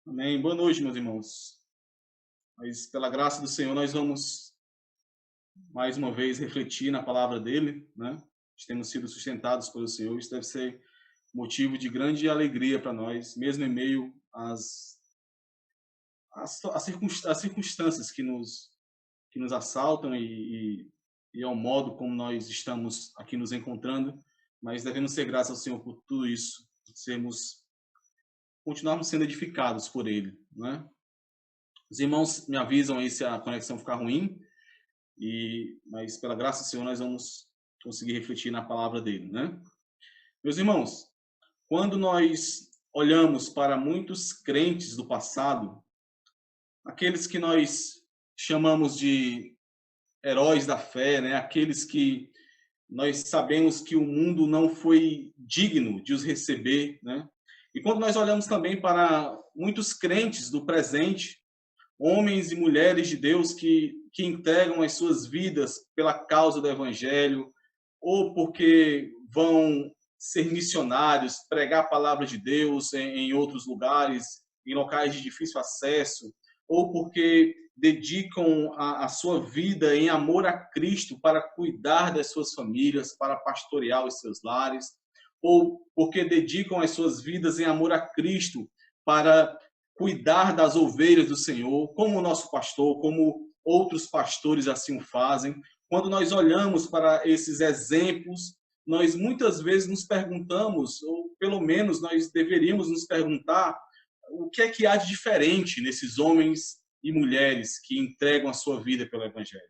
Amém. Boa noite, meus irmãos. Mas, pela graça do Senhor, nós vamos mais uma vez refletir na palavra dele, né? Nós temos sido sustentados pelo Senhor. Isso deve ser motivo de grande alegria para nós, mesmo em meio às circunstâncias que nos assaltam e ao modo como nós estamos aqui nos encontrando. Mas devemos ser gratos ao Senhor por tudo isso, continuarmos sendo edificados por ele, né? Os irmãos me avisam aí se a conexão ficar ruim, mas pela graça do Senhor nós vamos conseguir refletir na palavra dele, né? Meus irmãos, quando nós olhamos para muitos crentes do passado, aqueles que nós chamamos de heróis da fé, né? Aqueles que nós sabemos que o mundo não foi digno de os receber, né? E quando nós olhamos também para muitos crentes do presente, homens e mulheres de Deus que entregam as suas vidas pela causa do Evangelho, ou porque vão ser missionários, pregar a palavra de Deus em outros lugares, em locais de difícil acesso, ou porque dedicam a sua vida em amor a Cristo para cuidar das suas famílias, para pastorear os seus lares, ou porque dedicam as suas vidas em amor a Cristo para cuidar das ovelhas do Senhor, como o nosso pastor, como outros pastores assim o fazem. Quando nós olhamos para esses exemplos, nós muitas vezes nos perguntamos, ou pelo menos nós deveríamos nos perguntar, o que é que há de diferente nesses homens e mulheres que entregam a sua vida pelo Evangelho?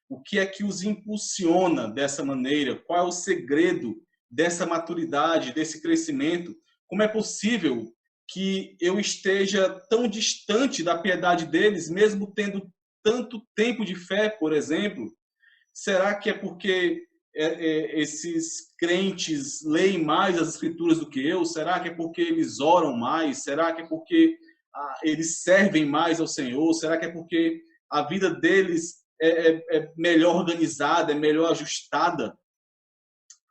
O que é que os impulsiona dessa maneira? Qual é o segredo dessa maturidade, desse crescimento? Como é possível que eu esteja tão distante da piedade deles, mesmo tendo tanto tempo de fé, por exemplo? Será que é porque esses crentes leem mais as escrituras do que eu? Será que é porque eles oram mais? Será que é porque eles servem mais ao Senhor? Será que é porque a vida deles é melhor organizada, é melhor ajustada?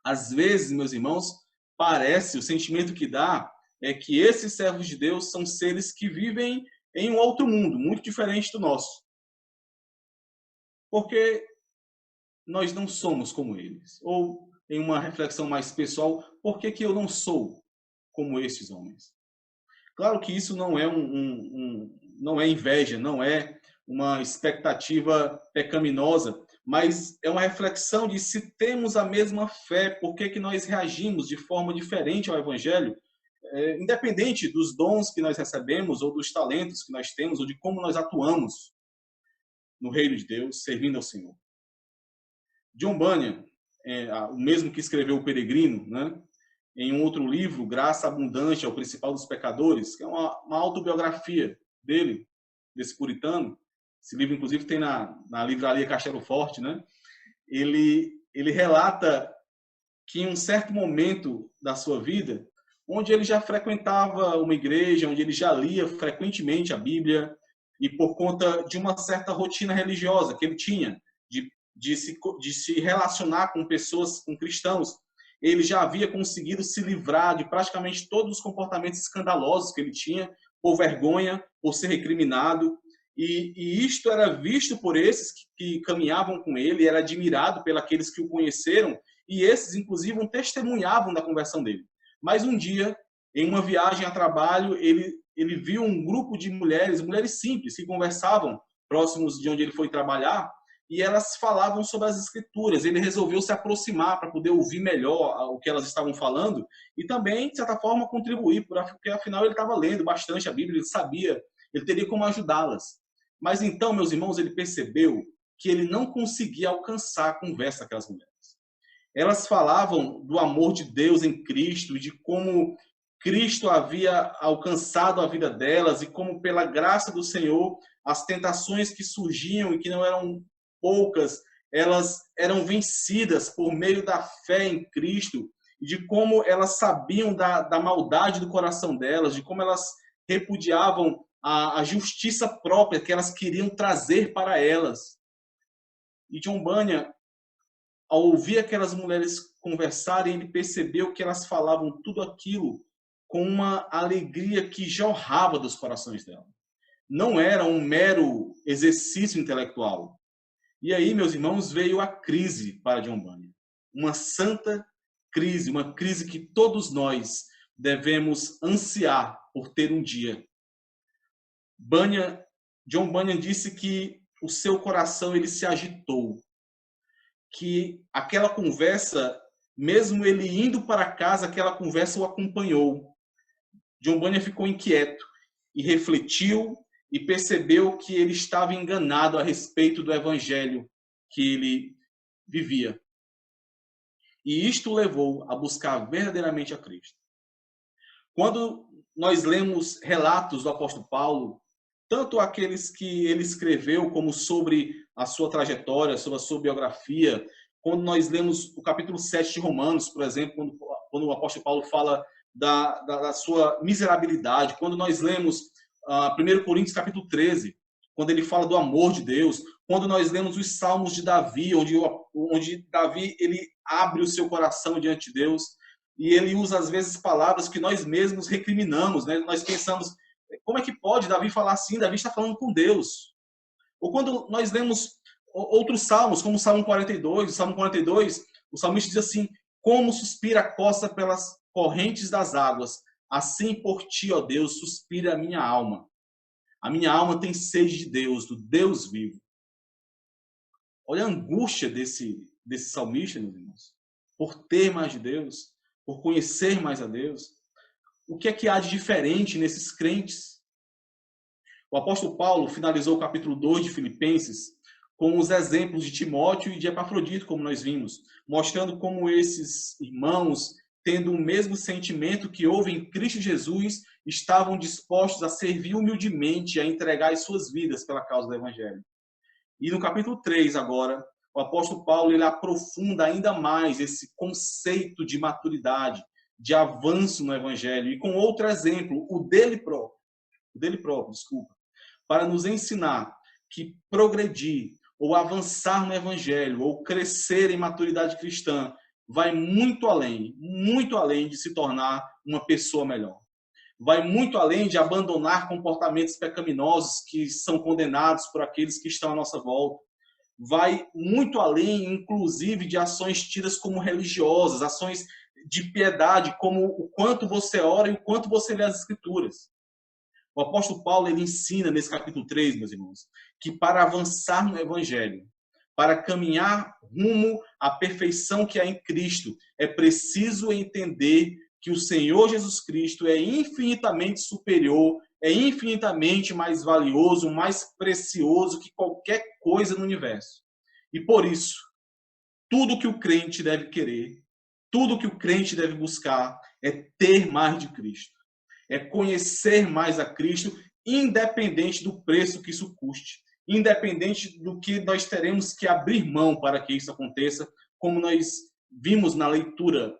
Às vezes, meus irmãos, parece, o sentimento que dá é que esses servos de Deus são seres que vivem em um outro mundo, muito diferente do nosso. Porque nós não somos como eles. Ou, em uma reflexão mais pessoal, por que que eu não sou como esses homens? Claro que isso não é não é inveja, não é uma expectativa pecaminosa, mas é uma reflexão de se temos a mesma fé, por que que nós reagimos de forma diferente ao Evangelho, independente dos dons que nós recebemos, ou dos talentos que nós temos, ou de como nós atuamos no reino de Deus, servindo ao Senhor. John Bunyan, o mesmo que escreveu O Peregrino, né? Em um outro livro, Graça Abundante ao Principal dos Pecadores, que é uma autobiografia dele, desse puritano. Esse livro, inclusive, tem na livraria Castelo Forte, né? Ele relata que em um certo momento da sua vida, onde ele já frequentava uma igreja, onde ele já lia frequentemente a Bíblia, e por conta de uma certa rotina religiosa que ele tinha, de se relacionar com pessoas, com cristãos, ele já havia conseguido se livrar de praticamente todos os comportamentos escandalosos que ele tinha, por vergonha, por ser recriminado. E isto era visto por esses que caminhavam com ele, era admirado pelos que o conheceram, e esses, inclusive, testemunhavam da conversão dele. Mas um dia, em uma viagem a trabalho, ele viu um grupo de mulheres simples, que conversavam próximos de onde ele foi trabalhar, e elas falavam sobre as escrituras. Ele resolveu se aproximar para poder ouvir melhor o que elas estavam falando e também, de certa forma, contribuir, porque afinal ele estava lendo bastante a Bíblia, ele sabia, ele teria como ajudá-las. Mas então, meus irmãos, ele percebeu que ele não conseguia alcançar a conversa daquelas mulheres. Elas falavam do amor de Deus em Cristo, de como Cristo havia alcançado a vida delas e como, pela graça do Senhor, as tentações que surgiam e que não eram poucas, elas eram vencidas por meio da fé em Cristo, e de como elas sabiam da maldade do coração delas, de como elas repudiavam a justiça própria que elas queriam trazer para elas. E John Bunyan, ao ouvir aquelas mulheres conversarem, ele percebeu que elas falavam tudo aquilo com uma alegria que jorrava dos corações dela. Não era um mero exercício intelectual. E aí, meus irmãos, veio a crise para John Bunyan. Uma santa crise, uma crise que todos nós devemos ansiar por ter um dia. John Bunyan disse que o seu coração ele se agitou, que aquela conversa, mesmo ele indo para casa, aquela conversa o acompanhou. John Bunyan ficou inquieto e refletiu e percebeu que ele estava enganado a respeito do evangelho que ele vivia. E isto o levou a buscar verdadeiramente a Cristo. Quando nós lemos relatos do apóstolo Paulo, tanto aqueles que ele escreveu, como sobre a sua trajetória, sobre a sua biografia, quando nós lemos o capítulo 7 de Romanos, por exemplo, quando o apóstolo Paulo fala da sua miserabilidade, quando nós lemos 1 Coríntios capítulo 13, quando ele fala do amor de Deus, quando nós lemos os salmos de Davi, onde Davi ele abre o seu coração diante de Deus, e ele usa às vezes palavras que nós mesmos recriminamos, né? Nós pensamos, como é que pode Davi falar assim? Davi está falando com Deus. Ou quando nós lemos outros salmos, como o Salmo 42, o salmista diz assim: como suspira a costa pelas correntes das águas, assim por ti, ó Deus, suspira a minha alma. A minha alma tem sede de Deus, do Deus vivo. Olha a angústia desse salmista, meus irmãos, por ter mais de Deus, por conhecer mais a Deus. O que é que há de diferente nesses crentes? O apóstolo Paulo finalizou o capítulo 2 de Filipenses com os exemplos de Timóteo e de Epafrodito, como nós vimos, mostrando como esses irmãos, tendo o mesmo sentimento que houve em Cristo Jesus, estavam dispostos a servir humildemente, a entregar as suas vidas pela causa do Evangelho. E no capítulo 3, agora, o apóstolo Paulo ele aprofunda ainda mais esse conceito de maturidade, de avanço no Evangelho, e com outro exemplo, o dele próprio, para nos ensinar que progredir, ou avançar no Evangelho, ou crescer em maturidade cristã, vai muito além de se tornar uma pessoa melhor. Vai muito além de abandonar comportamentos pecaminosos que são condenados por aqueles que estão à nossa volta. Vai muito além, inclusive, de ações tidas como religiosas, ações de piedade, como o quanto você ora e o quanto você lê as Escrituras. O apóstolo Paulo ele ensina nesse capítulo 3, meus irmãos, que para avançar no Evangelho, para caminhar rumo à perfeição que há em Cristo, é preciso entender que o Senhor Jesus Cristo é infinitamente superior, é infinitamente mais valioso, mais precioso que qualquer coisa no universo. E por isso, tudo que o crente deve querer, tudo que o crente deve buscar é ter mais de Cristo. É conhecer mais a Cristo, independente do preço que isso custe, independente do que nós teremos que abrir mão para que isso aconteça, como nós vimos na leitura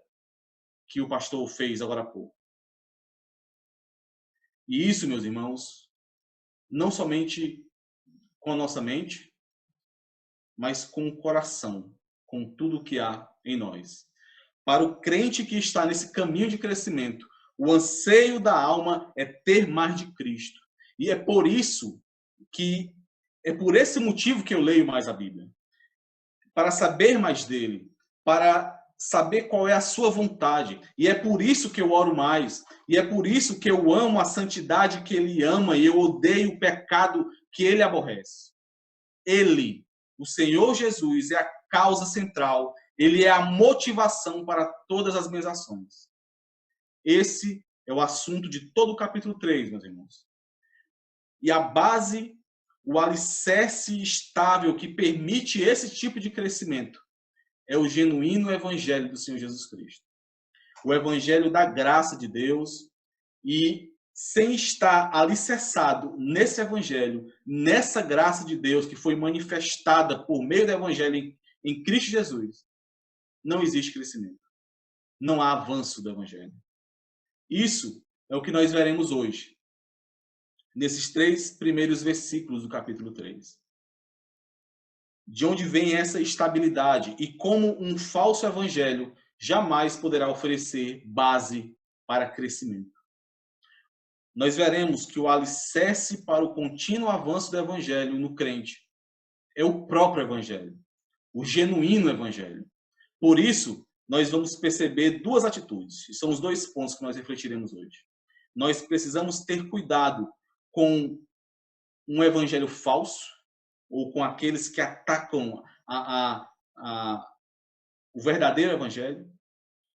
que o pastor fez agora há pouco. E isso, meus irmãos, não somente com a nossa mente, mas com o coração, com tudo que há em nós. Para o crente que está nesse caminho de crescimento, o anseio da alma é ter mais de Cristo. E é por esse motivo que eu leio mais a Bíblia. Para saber mais dele, para saber qual é a sua vontade. E é por isso que eu oro mais. E é por isso que eu amo a santidade que ele ama e eu odeio o pecado que ele aborrece. Ele, o Senhor Jesus, é a causa central. Ele é a motivação para todas as minhas ações. Esse é o assunto de todo o capítulo 3, meus irmãos. E a base, o alicerce estável que permite esse tipo de crescimento é o genuíno evangelho do Senhor Jesus Cristo. O evangelho da graça de Deus, e sem estar alicerçado nesse evangelho, nessa graça de Deus que foi manifestada por meio do evangelho em Cristo Jesus, não existe crescimento. Não há avanço do evangelho. Isso é o que nós veremos hoje, nesses 3 primeiros versículos do capítulo 3. De onde vem essa estabilidade e como um falso evangelho jamais poderá oferecer base para crescimento. nós veremos que o alicerce para o contínuo avanço do evangelho no crente é o próprio evangelho, o genuíno evangelho. Por isso, nós vamos perceber duas atitudes, e são os dois pontos que nós refletiremos hoje. Nós precisamos ter cuidado com um evangelho falso, ou com aqueles que atacam o verdadeiro evangelho,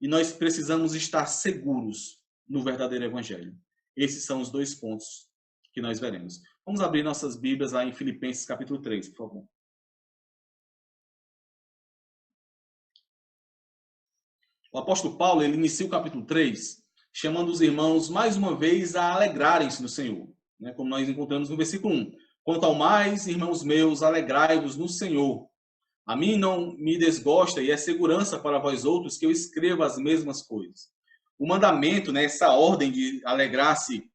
e nós precisamos estar seguros no verdadeiro evangelho. Esses são os dois pontos que nós veremos. Vamos abrir nossas Bíblias lá em Filipenses capítulo 3, por favor. O apóstolo Paulo, ele inicia o capítulo 3, chamando os irmãos, mais uma vez, a alegrarem-se no Senhor, né? Como nós encontramos no versículo 1. Quanto ao mais, irmãos meus, alegrai-vos no Senhor. A mim não me desgosta e é segurança para vós outros que eu escreva as mesmas coisas. O mandamento, né, essa ordem de alegrar-se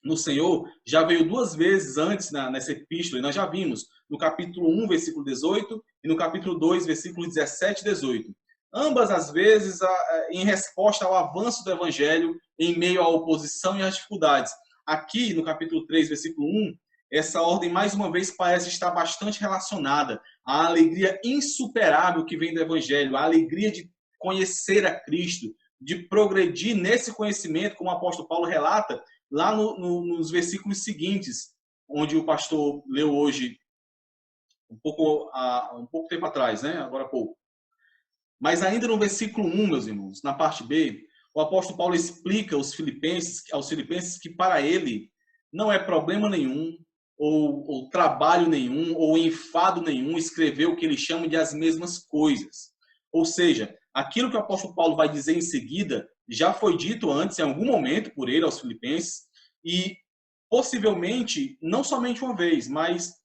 no Senhor, já veio duas vezes antes nessa epístola, e nós já vimos no capítulo 1, versículo 18, e no capítulo 2, versículo 17 e 18. Ambas as vezes em resposta ao avanço do evangelho em meio à oposição e às dificuldades. Aqui, no capítulo 3, versículo 1, essa ordem, mais uma vez, parece estar bastante relacionada à alegria insuperável que vem do evangelho, a alegria de conhecer a Cristo, de progredir nesse conhecimento, como o apóstolo Paulo relata, lá nos versículos seguintes, onde o pastor leu hoje, um pouco tempo atrás, né? Agora há pouco. Mas ainda no versículo 1, meus irmãos, na parte B, o apóstolo Paulo explica aos filipenses que para ele não é problema nenhum, ou trabalho nenhum, ou enfado nenhum escrever o que ele chama de as mesmas coisas. Ou seja, aquilo que o apóstolo Paulo vai dizer em seguida já foi dito antes, em algum momento, por ele aos filipenses, e possivelmente, não somente uma vez, mas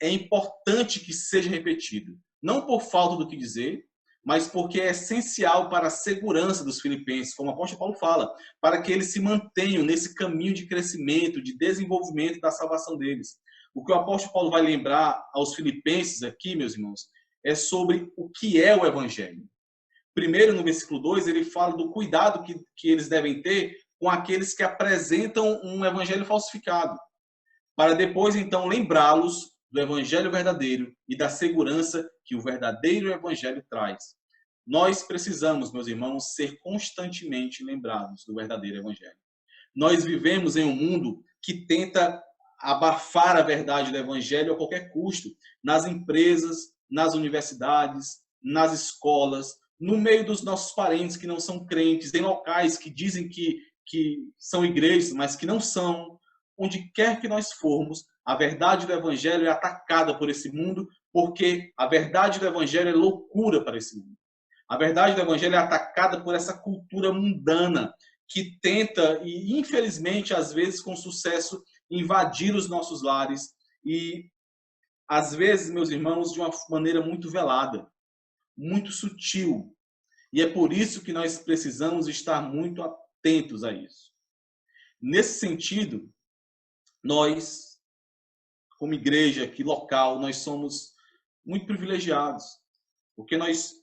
é importante que seja repetido. Não por falta do que dizer, mas porque é essencial para a segurança dos filipenses, como o apóstolo Paulo fala, para que eles se mantenham nesse caminho de crescimento, de desenvolvimento da salvação deles. O que o apóstolo Paulo vai lembrar aos filipenses aqui, meus irmãos, é sobre o que é o evangelho. Primeiro, no versículo 2, ele fala do cuidado que eles devem ter com aqueles que apresentam um evangelho falsificado, para depois, então, lembrá-los do evangelho verdadeiro e da segurança que o verdadeiro evangelho traz. Nós precisamos, meus irmãos, ser constantemente lembrados do verdadeiro evangelho. Nós vivemos em um mundo que tenta abafar a verdade do evangelho a qualquer custo, nas empresas, nas universidades, nas escolas, no meio dos nossos parentes que não são crentes, em locais que dizem que são igrejas, mas que não são. Onde quer que nós formos, a verdade do evangelho é atacada por esse mundo, porque a verdade do evangelho é loucura para esse mundo. A verdade do evangelho é atacada por essa cultura mundana que tenta, e infelizmente, às vezes com sucesso, invadir os nossos lares e, às vezes, meus irmãos, de uma maneira muito velada, muito sutil. E é por isso que nós precisamos estar muito atentos a isso. Nesse sentido, nós, como igreja aqui local, nós somos muito privilegiados, porque nós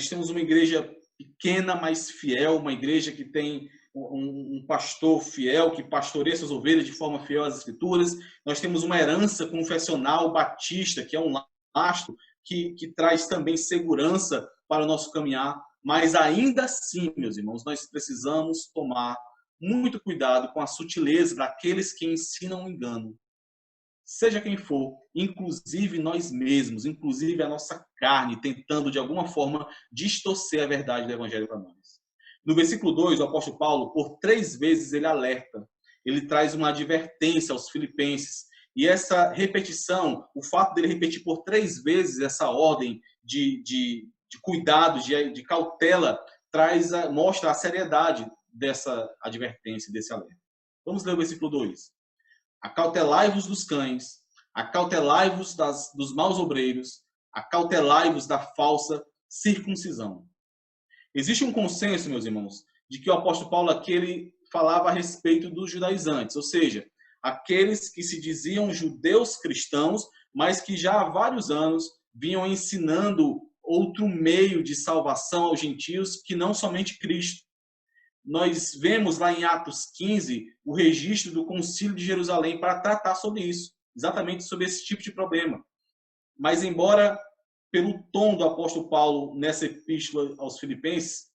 temos uma igreja pequena, mas fiel, uma igreja que tem um pastor fiel, que pastoreia suas ovelhas de forma fiel às Escrituras. Nós temos uma herança confessional batista, que é um lastro, que traz também segurança para o nosso caminhar. Mas ainda assim, meus irmãos, nós precisamos tomar muito cuidado com a sutileza daqueles que ensinam o engano. Seja quem for, inclusive nós mesmos, inclusive a nossa carne, tentando de alguma forma distorcer a verdade do evangelho para nós. No versículo 2, o apóstolo Paulo, por 3 vezes, ele alerta, ele traz uma advertência aos filipenses. E essa repetição, o fato dele repetir por 3 vezes essa ordem de cuidado, de cautela, mostra a seriedade dessa advertência, desse alerta. Vamos ler o versículo 2. Acautelai-vos dos cães, acautelai-vos dos maus obreiros, acautelai-vos da falsa circuncisão. Existe um consenso, meus irmãos, de que o apóstolo Paulo aqui ele falava a respeito dos judaizantes, ou seja, aqueles que se diziam judeus cristãos, mas que já há vários anos vinham ensinando outro meio de salvação aos gentios que não somente Cristo. nós vemos lá em Atos 15 o registro do Concílio de Jerusalém para tratar sobre isso, exatamente sobre esse tipo de problema. Mas embora pelo tom do apóstolo Paulo nessa epístola aos Filipenses,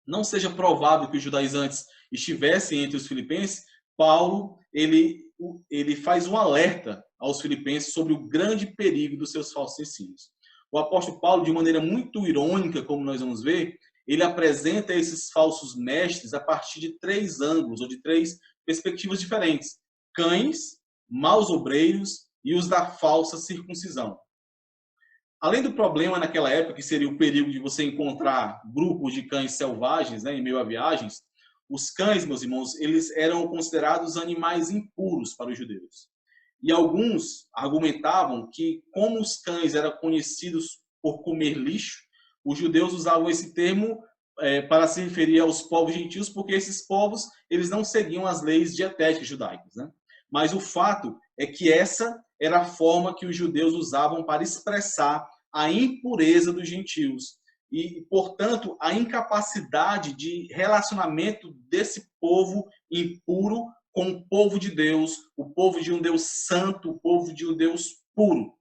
não seja provável que os judaizantes estivessem entre os filipenses, Paulo ele faz um alerta aos filipenses sobre o grande perigo dos seus falsos ensinos. O apóstolo Paulo, de maneira muito irônica, como nós vamos ver, ele apresenta esses falsos mestres a partir de 3 ângulos, ou de 3 perspectivas diferentes: cães, maus obreiros e os da falsa circuncisão. Além do problema naquela época, que seria o perigo de você encontrar grupos de cães selvagens, né, em meio a viagens, os cães, meus irmãos, eles eram considerados animais impuros para os judeus. E alguns argumentavam que, como os cães eram conhecidos por comer lixo, os judeus usavam esse termo para se referir aos povos gentios, porque esses povos eles não seguiam as leis dietéticas judaicas, né? Mas o fato é que essa era a forma que os judeus usavam para expressar a impureza dos gentios e, portanto, a incapacidade de relacionamento desse povo impuro com o povo de Deus, o povo de um Deus santo, o povo de um Deus puro.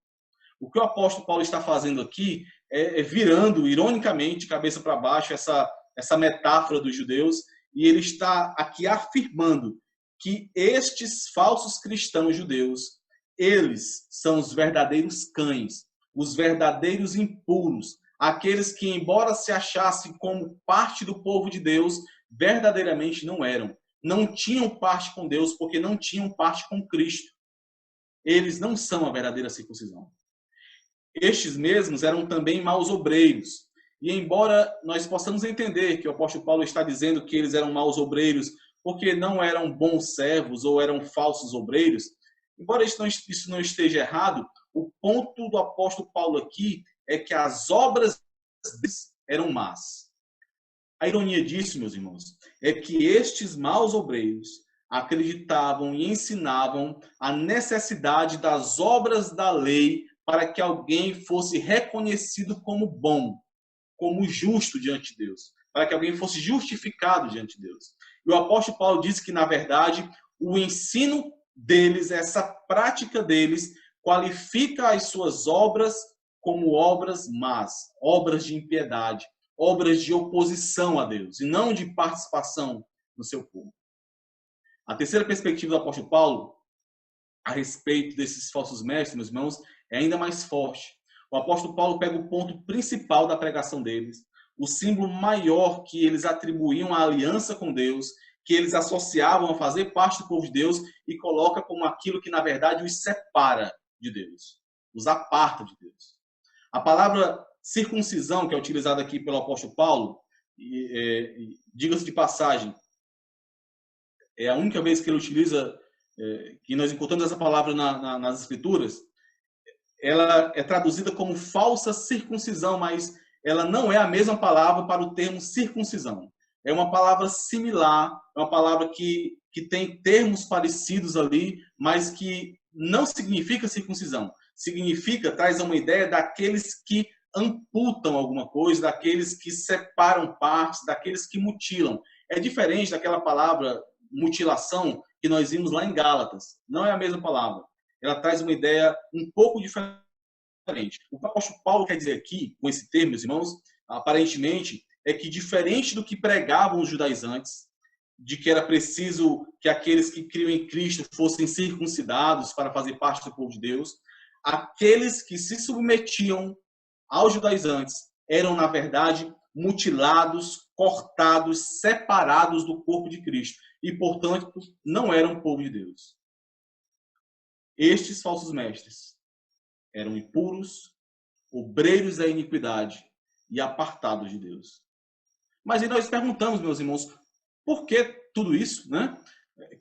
O que o apóstolo Paulo está fazendo aqui é virando, ironicamente, cabeça para baixo, essa metáfora dos judeus, e ele está aqui afirmando que estes falsos cristãos judeus, eles são os verdadeiros cães, os verdadeiros impuros, aqueles que, embora se achassem como parte do povo de Deus, verdadeiramente não eram. Não tinham parte com Deus porque não tinham parte com Cristo. Eles não são a verdadeira circuncisão. Estes mesmos eram também maus obreiros. E embora nós possamos entender que o apóstolo Paulo está dizendo que eles eram maus obreiros porque não eram bons servos ou eram falsos obreiros, embora isso não esteja errado, o ponto do apóstolo Paulo aqui é que as obras deles eram más. A ironia disso, meus irmãos, é que estes maus obreiros acreditavam e ensinavam a necessidade das obras da lei para que alguém fosse reconhecido como bom, como justo diante de Deus, para que alguém fosse justificado diante de Deus. E o apóstolo Paulo diz que, na verdade, o ensino deles, essa prática deles, qualifica as suas obras como obras más, obras de impiedade, obras de oposição a Deus, e não de participação no seu povo. A terceira perspectiva do apóstolo Paulo, a respeito desses falsos mestres, meus irmãos, é ainda mais forte. O apóstolo Paulo pega o ponto principal da pregação deles, o símbolo maior que eles atribuíam à aliança com Deus, que eles associavam a fazer parte do povo de Deus, e coloca como aquilo que, na verdade, os separa de Deus, os aparta de Deus. A palavra circuncisão, que é utilizada aqui pelo apóstolo Paulo, diga-se de passagem, é a única vez que ele utiliza, que nós encontramos essa palavra nas Escrituras. Ela é traduzida como falsa circuncisão, mas ela não é a mesma palavra para o termo circuncisão. É uma palavra similar, é uma palavra que tem termos parecidos ali, mas que não significa circuncisão. Significa, traz uma ideia daqueles que amputam alguma coisa, daqueles que separam partes, daqueles que mutilam. É diferente daquela palavra mutilação que nós vimos lá em Gálatas. Não é a mesma palavra. Ela traz uma ideia um pouco diferente. O que o apóstolo Paulo quer dizer aqui, com esse termo, meus irmãos, aparentemente, é que diferente do que pregavam os judaizantes, de que era preciso que aqueles que criam em Cristo fossem circuncidados para fazer parte do povo de Deus, aqueles que se submetiam aos judaizantes eram, na verdade, mutilados, cortados, separados do corpo de Cristo e, portanto, não eram povo de Deus. Estes falsos mestres eram impuros, obreiros da iniquidade e apartados de Deus. Mas aí nós perguntamos, meus irmãos, por que tudo isso, né?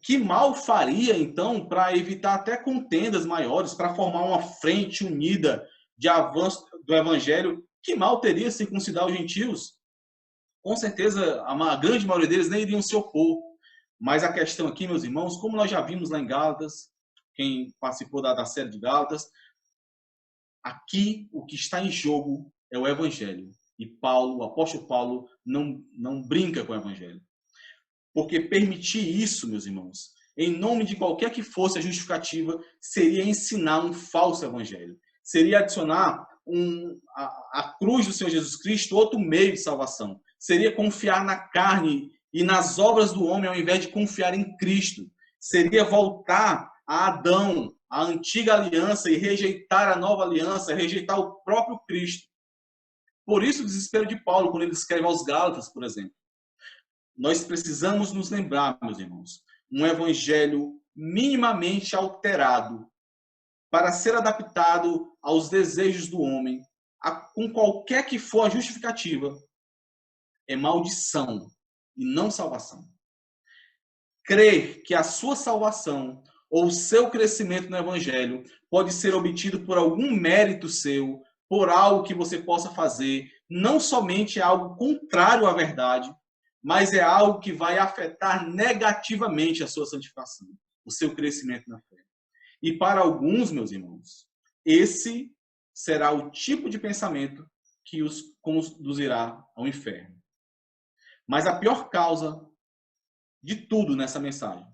Que mal faria, então, para evitar até contendas maiores, para formar uma frente unida de avanço do evangelho? Que mal teria circuncidar os gentios? Com certeza, a grande maioria deles nem iriam se opor. Mas a questão aqui, meus irmãos, como nós já vimos lá em Gálatas, quem participou da série de Gálatas, aqui o que está em jogo é o evangelho. E Paulo, o apóstolo Paulo, não brinca com o evangelho. Porque permitir isso, meus irmãos, em nome de qualquer que fosse a justificativa, seria ensinar um falso evangelho. Seria adicionar a cruz do Senhor Jesus Cristo, outro meio de salvação. Seria confiar na carne e nas obras do homem, ao invés de confiar em Cristo. Seria voltar a Adão, a antiga aliança, e rejeitar a nova aliança, rejeitar o próprio Cristo. Por isso o desespero de Paulo, quando ele escreve aos Gálatas, por exemplo. Nós precisamos nos lembrar, meus irmãos, um evangelho minimamente alterado para ser adaptado aos desejos do homem, com qualquer que for a justificativa, é maldição e não salvação. Crer que a sua salvação ou o seu crescimento no evangelho pode ser obtido por algum mérito seu, por algo que você possa fazer, não somente é algo contrário à verdade, mas é algo que vai afetar negativamente a sua santificação, o seu crescimento na fé. E para alguns, meus irmãos, esse será o tipo de pensamento que os conduzirá ao inferno. Mas a pior causa de tudo nessa mensagem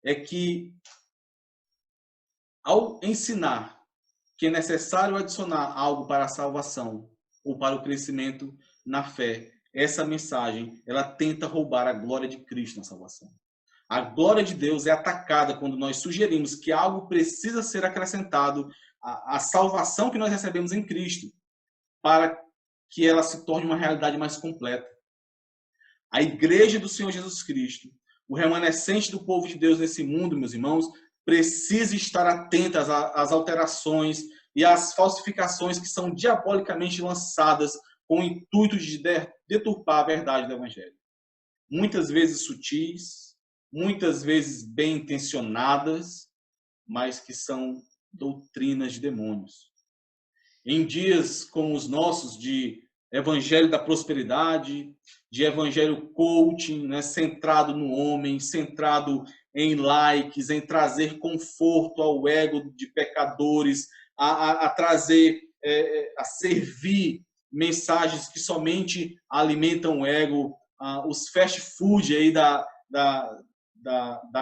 é que, ao ensinar que é necessário adicionar algo para a salvação ou para o crescimento na fé, essa mensagem, ela tenta roubar a glória de Cristo na salvação. A glória de Deus é atacada quando nós sugerimos que algo precisa ser acrescentado à salvação que nós recebemos em Cristo, para que ela se torne uma realidade mais completa. A igreja do Senhor Jesus Cristo, o remanescente do povo de Deus nesse mundo, meus irmãos, precisa estar atenta às alterações e às falsificações que são diabolicamente lançadas com o intuito de deturpar a verdade do Evangelho. Muitas vezes sutis, muitas vezes bem intencionadas, mas que são doutrinas de demônios. Em dias como os nossos, de evangelho da prosperidade, de evangelho coaching, né, centrado no homem, centrado em likes, em trazer conforto ao ego de pecadores, a trazer, a servir mensagens que somente alimentam o ego, os fast food aí da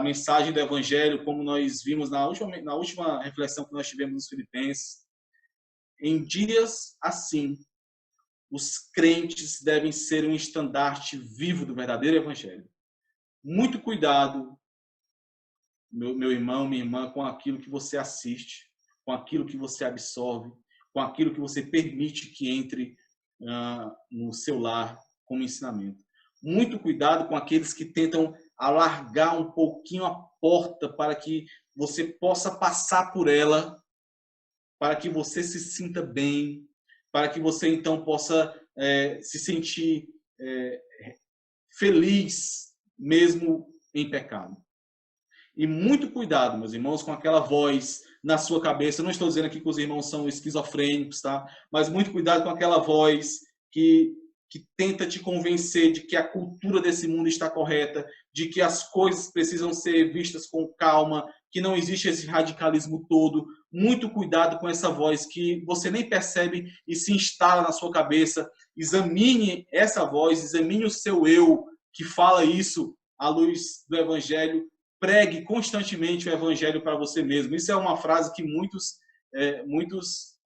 mensagem do evangelho, como nós vimos na última reflexão que nós tivemos nos Filipenses. Em dias assim, os crentes devem ser um estandarte vivo do verdadeiro evangelho. Muito cuidado, meu irmão, minha irmã, com aquilo que você assiste, com aquilo que você absorve, com aquilo que você permite que entre no seu lar como ensinamento. Muito cuidado com aqueles que tentam alargar um pouquinho a porta para que você possa passar por ela, para que você se sinta bem, para que você então possa se sentir feliz mesmo em pecado. E muito cuidado, meus irmãos, com aquela voz na sua cabeça. Eu não estou dizendo aqui que os irmãos são esquizofrênicos, tá? Mas muito cuidado com aquela voz que tenta te convencer de que a cultura desse mundo está correta, de que as coisas precisam ser vistas com calma, que não existe esse radicalismo todo. Muito cuidado com essa voz que você nem percebe e se instala na sua cabeça. Examine essa voz, examine o seu eu que fala isso à luz do Evangelho. Pregue constantemente o Evangelho para você mesmo. Isso é uma frase que muitos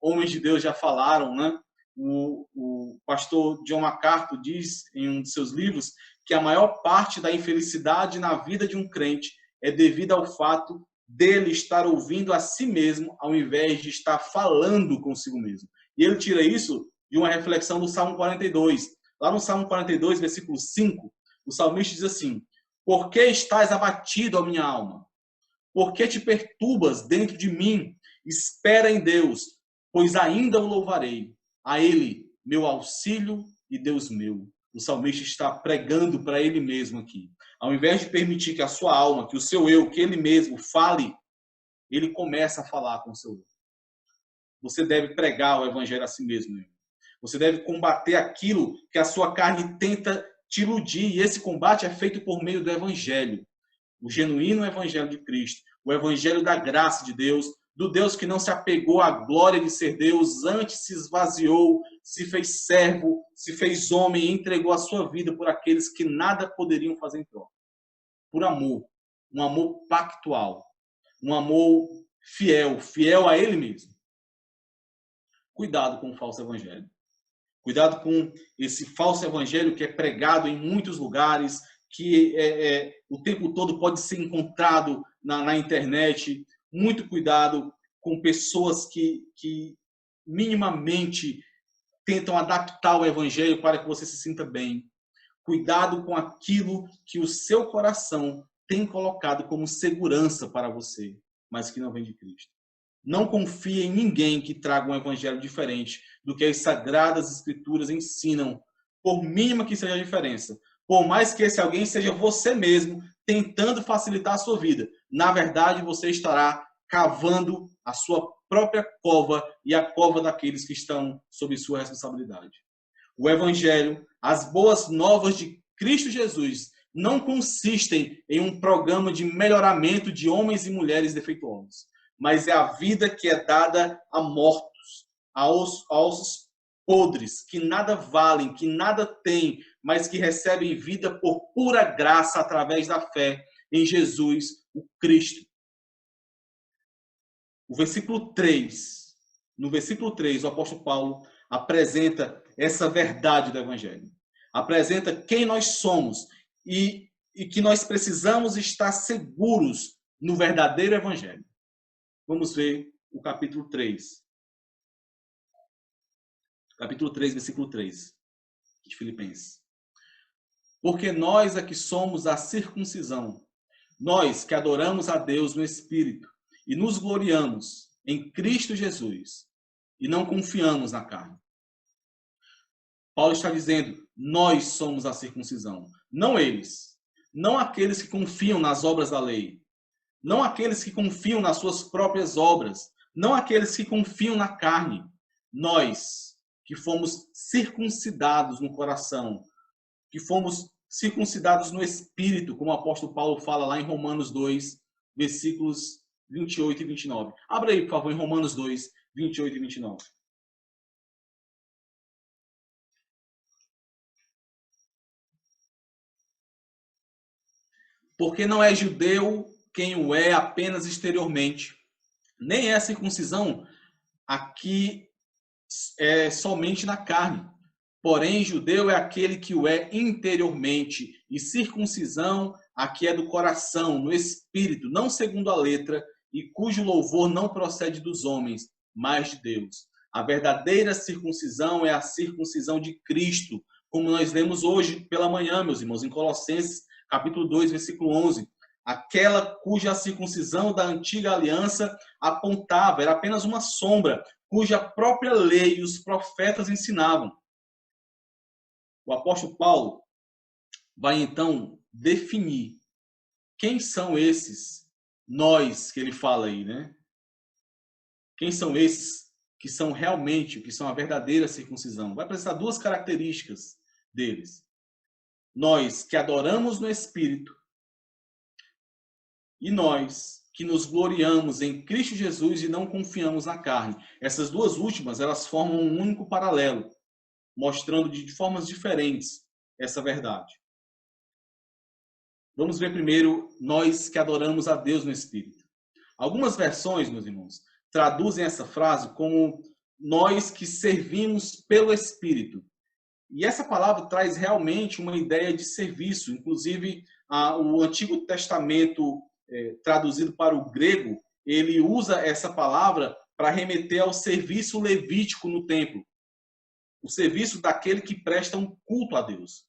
homens de Deus já falaram, né? O pastor John MacArthur diz em um de seus livros que a maior parte da infelicidade na vida de um crente é devida ao fato dele estar ouvindo a si mesmo ao invés de estar falando consigo mesmo. E ele tira isso de uma reflexão do Salmo 42. Lá no Salmo 42, versículo 5, o salmista diz assim: por que estás abatido, ó minha alma? Por que te perturbas dentro de mim? Espera em Deus, pois ainda o louvarei. A Ele, meu auxílio e Deus meu. O salmista está pregando para ele mesmo aqui. Ao invés de permitir que a sua alma, que o seu eu, que ele mesmo fale, ele começa a falar com o seu eu. Você deve pregar o evangelho a si mesmo. Você deve combater aquilo que a sua carne tenta te iludir. E esse combate é feito por meio do evangelho. O genuíno evangelho de Cristo. O evangelho da graça de Deus. do Deus que não se apegou à glória de ser Deus, antes se esvaziou, se fez servo, se fez homem e entregou a sua vida por aqueles que nada poderiam fazer em troca. Por amor, um amor pactual, um amor fiel, fiel a ele mesmo. Cuidado com o falso evangelho. Cuidado com esse falso evangelho que é pregado em muitos lugares, que o tempo todo pode ser encontrado na internet. Muito cuidado com pessoas que minimamente tentam adaptar o evangelho para que você se sinta bem. Cuidado com aquilo que o seu coração tem colocado como segurança para você, mas que não vem de Cristo. Não confie em ninguém que traga um evangelho diferente do que as sagradas escrituras ensinam, por mínima que seja a diferença. Por mais que esse alguém seja você mesmo, tentando facilitar a sua vida. Na verdade, você estará cavando a sua própria cova e a cova daqueles que estão sob sua responsabilidade. O evangelho, as boas novas de Cristo Jesus, não consistem em um programa de melhoramento de homens e mulheres defeituosos, mas é a vida que é dada a mortos, a ossos podres, que nada valem, que nada têm, mas que recebem vida por pura graça através da fé em Jesus, o Cristo. No versículo 3, o apóstolo Paulo apresenta essa verdade do Evangelho. Apresenta quem nós somos e que nós precisamos estar seguros no verdadeiro Evangelho. Vamos ver o capítulo 3. Capítulo 3, versículo 3 de Filipenses. Porque nós é que somos a circuncisão, nós que adoramos a Deus no Espírito e nos gloriamos em Cristo Jesus e não confiamos na carne. Paulo está dizendo, nós somos a circuncisão, não eles. Não aqueles que confiam nas obras da lei. Não aqueles que confiam nas suas próprias obras. Não aqueles que confiam na carne. Nós, que fomos circuncidados no coração, que fomos circuncidados no Espírito, como o apóstolo Paulo fala lá em Romanos 2, versículos 28 e 29. Abra aí, por favor, em Romanos 2, 28 e 29. Porque não é judeu quem o é apenas exteriormente, nem é a circuncisão aqui é somente na carne. Porém, judeu é aquele que o é interiormente, e circuncisão aqui é do coração, no espírito, não segundo a letra, e cujo louvor não procede dos homens, mas de Deus. A verdadeira circuncisão é a circuncisão de Cristo, como nós lemos hoje pela manhã, meus irmãos, em Colossenses, capítulo 2, versículo 11. Aquela cuja circuncisão da antiga aliança apontava, era apenas uma sombra, cuja própria lei e os profetas ensinavam. O apóstolo Paulo vai então definir quem são esses nós que ele fala aí, né? Quem são esses que são realmente, que são a verdadeira circuncisão? Vai apresentar duas características deles. Nós que adoramos no Espírito e nós que nos gloriamos em Cristo Jesus e não confiamos na carne. Essas duas últimas, elas formam um único paralelo, mostrando de formas diferentes essa verdade. Vamos ver primeiro nós que adoramos a Deus no Espírito. Algumas versões, meus irmãos, traduzem essa frase como nós que servimos pelo Espírito. E essa palavra traz realmente uma ideia de serviço. Inclusive, o Antigo Testamento, traduzido para o grego, ele usa essa palavra para remeter ao serviço levítico no templo. O serviço daquele que presta um culto a Deus.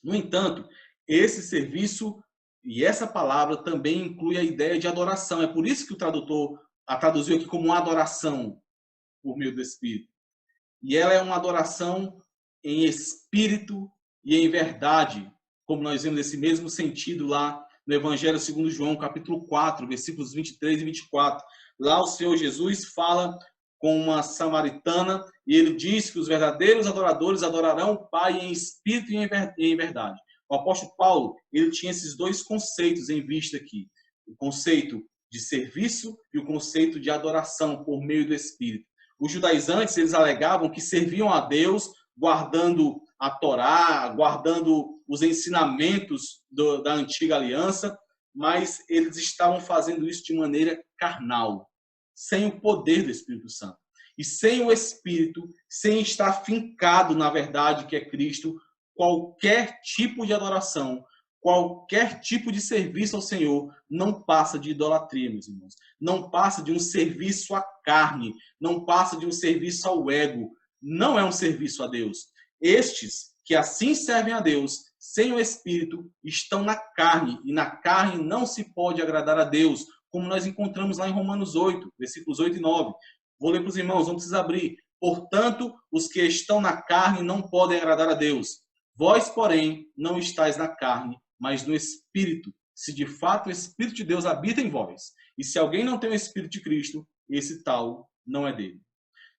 No entanto, esse serviço e essa palavra também inclui a ideia de adoração. É por isso que o tradutor a traduziu aqui como uma adoração por meio do Espírito. E ela é uma adoração em espírito e em verdade, como nós vemos nesse mesmo sentido lá no Evangelho segundo João, capítulo 4, versículos 23 e 24. Lá o Senhor Jesus fala com uma samaritana e ele diz que os verdadeiros adoradores adorarão o Pai em espírito e em verdade. O apóstolo Paulo, ele tinha esses dois conceitos em vista aqui. O conceito de serviço e o conceito de adoração por meio do Espírito. Os judaizantes, eles alegavam que serviam a Deus guardando a Torá, guardando os ensinamentos da antiga aliança, mas eles estavam fazendo isso de maneira carnal, sem o poder do Espírito Santo. E sem o Espírito, sem estar fincado na verdade que é Cristo, qualquer tipo de adoração, qualquer tipo de serviço ao Senhor não passa de idolatria, meus irmãos. Não passa de um serviço à carne, não passa de um serviço ao ego. Não é um serviço a Deus. Estes que assim servem a Deus, sem o Espírito, estão na carne, e na carne não se pode agradar a Deus, como nós encontramos lá em Romanos 8, versículos 8 e 9. Vou ler para os irmãos, não precisa abrir. Portanto, os que estão na carne não podem agradar a Deus. Vós, porém, não estáis na carne, mas no Espírito, se de fato o Espírito de Deus habita em vós. E se alguém não tem o Espírito de Cristo, esse tal não é dele.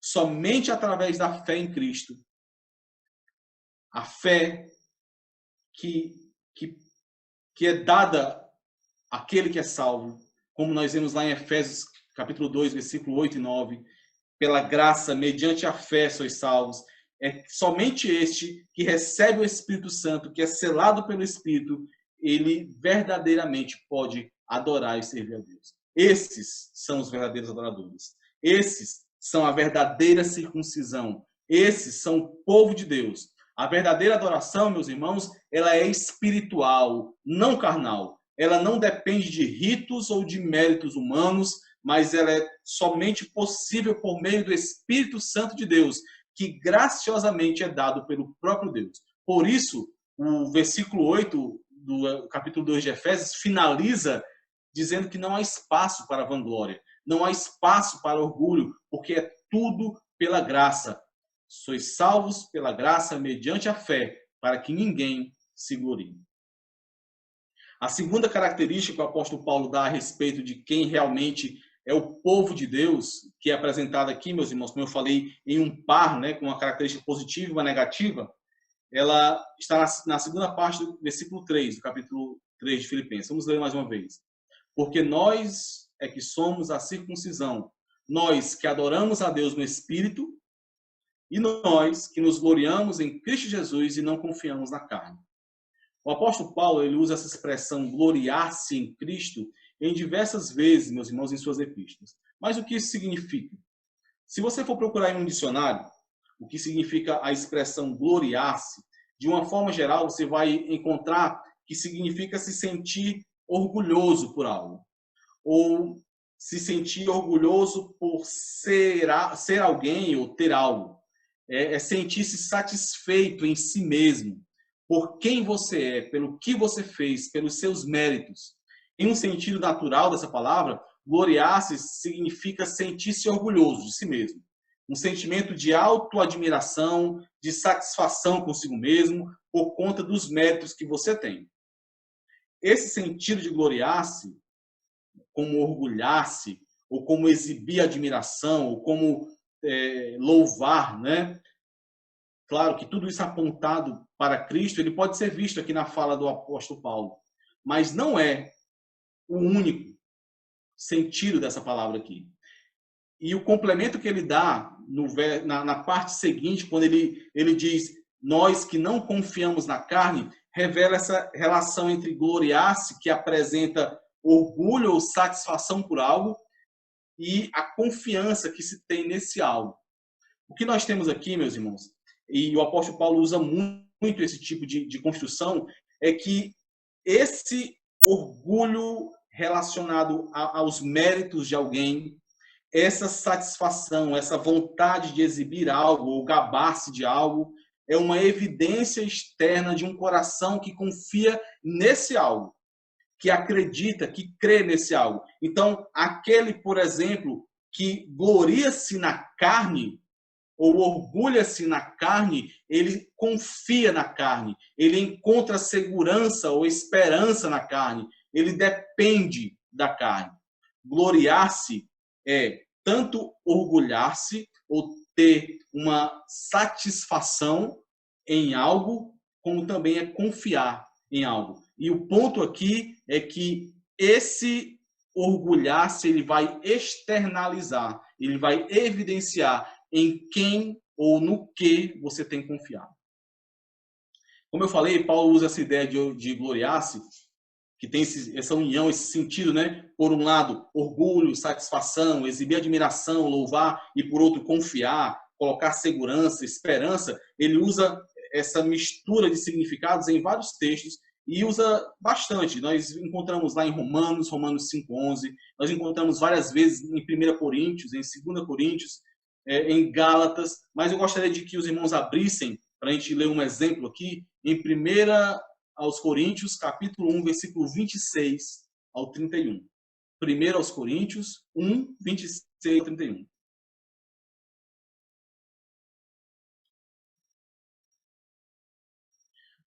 Somente através da fé em Cristo, a fé que é dada àquele que é salvo, como nós vemos lá em Efésios capítulo 2, versículo 8 e 9, pela graça, mediante a fé sois salvos. É somente este que recebe o Espírito Santo, que é selado pelo Espírito, ele verdadeiramente pode adorar e servir a Deus. Esses são os verdadeiros adoradores. Esses são a verdadeira circuncisão. Esses são o povo de Deus. A verdadeira adoração, meus irmãos, ela é espiritual, não carnal. Ela não depende de ritos ou de méritos humanos, mas ela é somente possível por meio do Espírito Santo de Deus, que graciosamente é dado pelo próprio Deus. Por isso, o versículo 8 do capítulo 2 de Efésios finaliza dizendo que não há espaço para vanglória, não há espaço para orgulho, porque é tudo pela graça. Sois salvos pela graça mediante a fé, para que ninguém se glorie. A segunda característica que o apóstolo Paulo dá a respeito de quem realmente é o povo de Deus, que é apresentada aqui, meus irmãos, como eu falei, em um par, né, com uma característica positiva e uma negativa, ela está na segunda parte do versículo 3, do capítulo 3 de Filipenses. Vamos ler mais uma vez. Porque nós é que somos a circuncisão, nós que adoramos a Deus no Espírito, e nós que nos gloriamos em Cristo Jesus e não confiamos na carne. O apóstolo Paulo, ele usa essa expressão gloriar-se em Cristo em diversas vezes, meus irmãos, em suas epístolas. Mas o que isso significa? Se você for procurar em um dicionário, o que significa a expressão gloriar-se, de uma forma geral, você vai encontrar que significa se sentir orgulhoso por algo. Ou se sentir orgulhoso por ser alguém ou ter algo. É sentir-se satisfeito em si mesmo, por quem você é, pelo que você fez, pelos seus méritos. Em um sentido natural dessa palavra, gloriar-se significa sentir-se orgulhoso de si mesmo. Um sentimento de autoadmiração, de satisfação consigo mesmo, por conta dos méritos que você tem. Esse sentido de gloriar-se, como orgulhar-se, ou como exibir admiração, ou como louvar, né? Claro que tudo isso apontado para Cristo, ele pode ser visto aqui na fala do apóstolo Paulo, mas não é o único sentido dessa palavra aqui. E o complemento que ele dá na parte seguinte, quando ele diz, nós que não confiamos na carne, revela essa relação entre gloriar-se, que apresenta orgulho ou satisfação por algo, e a confiança que se tem nesse algo. O que nós temos aqui, meus irmãos, e o apóstolo Paulo usa muito esse tipo de construção, é que esse orgulho relacionado aos méritos de alguém, essa satisfação, essa vontade de exibir algo ou gabar-se de algo, é uma evidência externa de um coração que confia nesse algo, que acredita, que crê nesse algo. Então, aquele, por exemplo, que gloria-se na carne, ou orgulha-se na carne, ele confia na carne, ele encontra segurança ou esperança na carne, ele depende da carne. Gloriar-se é tanto orgulhar-se ou ter uma satisfação em algo, como também é confiar em algo. E o ponto aqui é que esse orgulhar-se, ele vai externalizar, ele vai evidenciar em quem ou no que você tem confiado. Como eu falei, Paulo usa essa ideia de gloriar-se, que tem essa união, esse sentido, né? Por um lado, orgulho, satisfação, exibir admiração, louvar, e por outro, confiar, colocar segurança, esperança. Ele usa essa mistura de significados em vários textos e usa bastante. Nós encontramos lá em Romanos 5:11, nós encontramos várias vezes em 1 Coríntios, em 2 Coríntios, em Gálatas, mas eu gostaria de que os irmãos abrissem, para a gente ler um exemplo aqui, em 1 aos Coríntios, capítulo 1, versículo 26 ao 31. 1 aos Coríntios 1, 26 ao 31.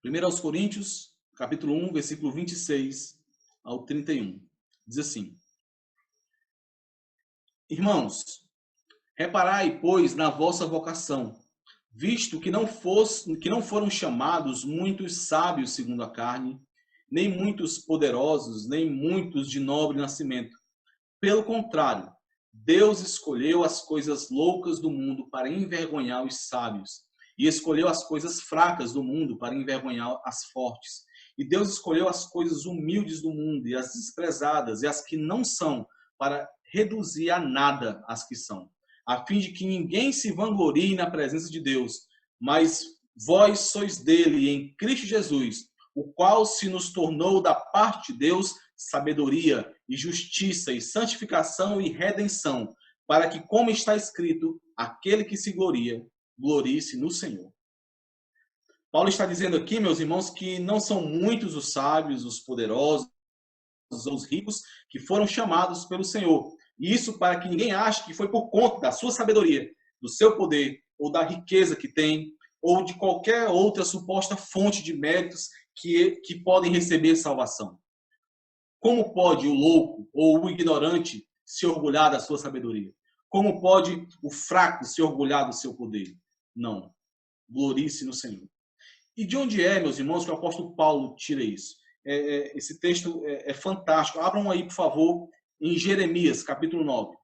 1 aos Coríntios, capítulo 1, versículo 26 ao 31. Diz assim: Irmãos, reparai, pois, na vossa vocação, visto que não foram chamados muitos sábios segundo a carne, nem muitos poderosos, nem muitos de nobre nascimento. Pelo contrário, Deus escolheu as coisas loucas do mundo para envergonhar os sábios, e escolheu as coisas fracas do mundo para envergonhar as fortes. E Deus escolheu as coisas humildes do mundo e as desprezadas e as que não são, para reduzir a nada as que são, a fim de que ninguém se vanglorie na presença de Deus, mas vós sois dele em Cristo Jesus, o qual se nos tornou da parte de Deus sabedoria e justiça e santificação e redenção, para que, como está escrito, aquele que se gloria, glorie-se no Senhor. Paulo está dizendo aqui, meus irmãos, que não são muitos os sábios, os poderosos, os ricos que foram chamados pelo Senhor. E isso para que ninguém ache que foi por conta da sua sabedoria, do seu poder, ou da riqueza que tem, ou de qualquer outra suposta fonte de méritos que podem receber salvação. Como pode o louco ou o ignorante se orgulhar da sua sabedoria? Como pode o fraco se orgulhar do seu poder? Não. Glorie-se no Senhor. E de onde é, meus irmãos, que o apóstolo Paulo tira isso? Esse texto é fantástico. Abram aí, por favor, em Jeremias, capítulo 9.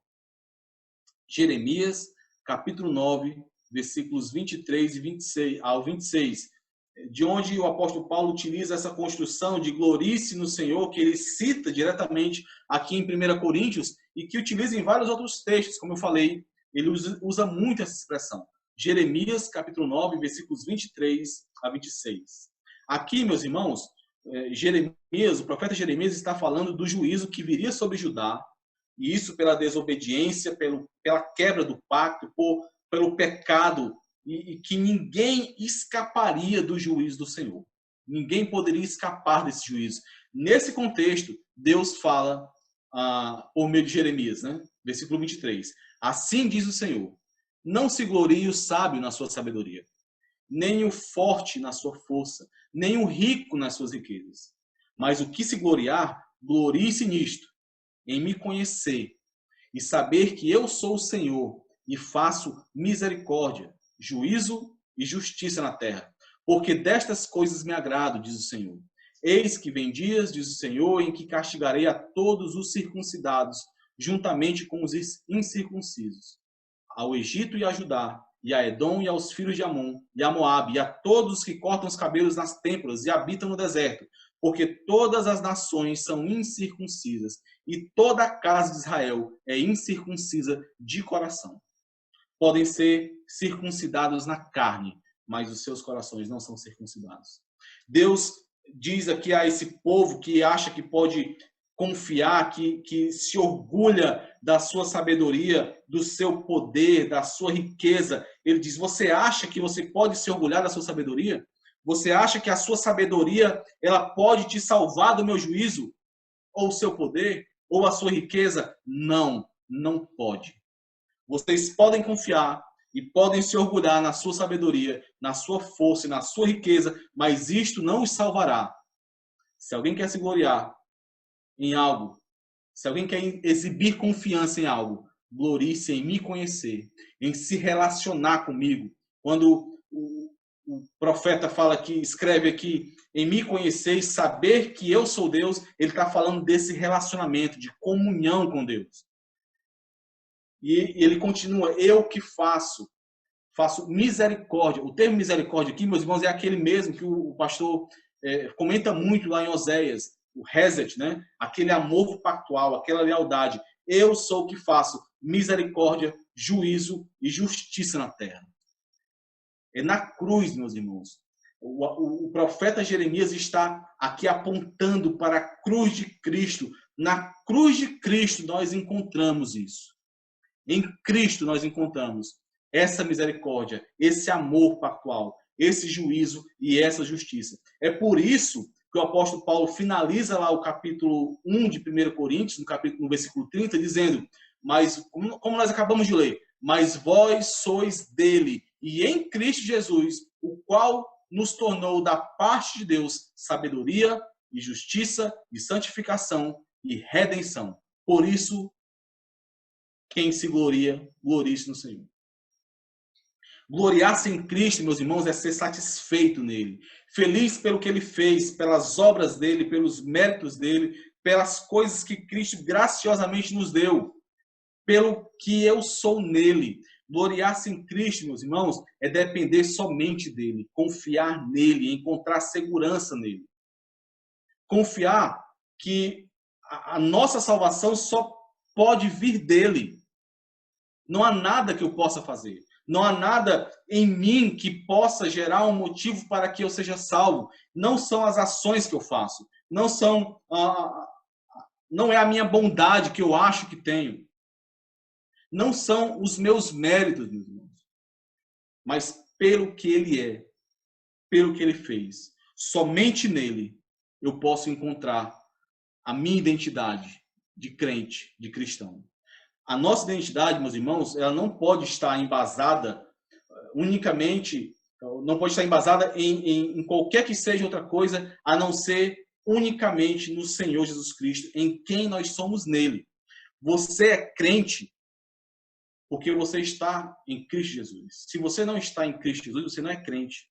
Jeremias, capítulo 9, versículos 23 e 26 ao 26. De onde o apóstolo Paulo utiliza essa construção de glorie-se no Senhor, que ele cita diretamente aqui em 1 Coríntios, e que utiliza em vários outros textos, como eu falei, ele usa muito essa expressão. Jeremias, capítulo 9, versículos 23 a 26. Aqui, meus irmãos, Jeremias, o profeta Jeremias está falando do juízo que viria sobre Judá, e isso pela desobediência, pela quebra do pacto, pelo pecado, e que ninguém escaparia do juízo do Senhor. Ninguém poderia escapar desse juízo. Nesse contexto, Deus fala por meio de Jeremias, né? Versículo 23. Assim diz o Senhor, não se glorie o sábio na sua sabedoria, nem o forte na sua força, nem o rico nas suas riquezas. Mas o que se gloriar, glorie-se nisto, em me conhecer e saber que eu sou o Senhor e faço misericórdia, juízo e justiça na terra. Porque destas coisas me agrado, diz o Senhor. Eis que vem dias, diz o Senhor, em que castigarei a todos os circuncidados, juntamente com os incircuncisos, ao Egito e a Judá, e a Edom e aos filhos de Amon, e a Moabe, e a todos que cortam os cabelos nas têmporas e habitam no deserto, porque todas as nações são incircuncisas, e toda a casa de Israel é incircuncisa de coração. Podem ser circuncidados na carne, mas os seus corações não são circuncidados. Deus diz aqui a esse povo que acha que pode confiar, que se orgulha da sua sabedoria, do seu poder, da sua riqueza. Ele diz, você acha que você pode se orgulhar da sua sabedoria? Você acha que a sua sabedoria ela pode te salvar do meu juízo? Ou o seu poder? Ou a sua riqueza? Não, não pode. Vocês podem confiar e podem se orgulhar na sua sabedoria, na sua força e na sua riqueza, mas isto não os salvará. Se alguém quer se gloriar em algo, se alguém quer exibir confiança em algo, glorie-se em me conhecer, em se relacionar comigo. Quando o profeta fala aqui, escreve aqui, em me conhecer e saber que eu sou Deus, ele está falando desse relacionamento, de comunhão com Deus. E ele continua, eu que faço misericórdia. O termo misericórdia aqui, meus irmãos, é aquele mesmo que o pastor comenta muito lá em Oséias, o Hesed, né? Aquele amor pactual, aquela lealdade. Eu sou o que faço misericórdia, juízo e justiça na terra. É na cruz, meus irmãos. O profeta Jeremias está aqui apontando para a cruz de Cristo. Na cruz de Cristo nós encontramos isso. Em Cristo nós encontramos essa misericórdia, esse amor pactual, esse juízo e essa justiça. É por isso que o apóstolo Paulo finaliza lá o capítulo 1 de 1 Coríntios, no versículo 30, dizendo, mas, como nós acabamos de ler, mas vós sois dele, e em Cristo Jesus, o qual nos tornou da parte de Deus sabedoria e justiça e santificação e redenção. Por isso, quem se gloria, glorie-se no Senhor. Gloriar-se em Cristo, meus irmãos, é ser satisfeito nele. Feliz pelo que ele fez, pelas obras dele, pelos méritos dele, pelas coisas que Cristo graciosamente nos deu, pelo que eu sou nele. Gloriar-se em Cristo, meus irmãos, é depender somente dele, confiar nele, encontrar segurança nele. Confiar que a nossa salvação só pode vir dele. Não há nada que eu possa fazer. Não há nada em mim que possa gerar um motivo para que eu seja salvo. Não são as ações que eu faço. Não é a minha bondade que eu acho que tenho. Não são os meus méritos, meus irmãos. Mas pelo que ele é, pelo que ele fez. Somente nele eu posso encontrar a minha identidade de crente, de cristão. A nossa identidade, meus irmãos, ela não pode estar embasada unicamente, não pode estar embasada em qualquer que seja outra coisa, a não ser unicamente no Senhor Jesus Cristo, em quem nós somos nele. Você é crente porque você está em Cristo Jesus. Se você não está em Cristo Jesus, você não é crente.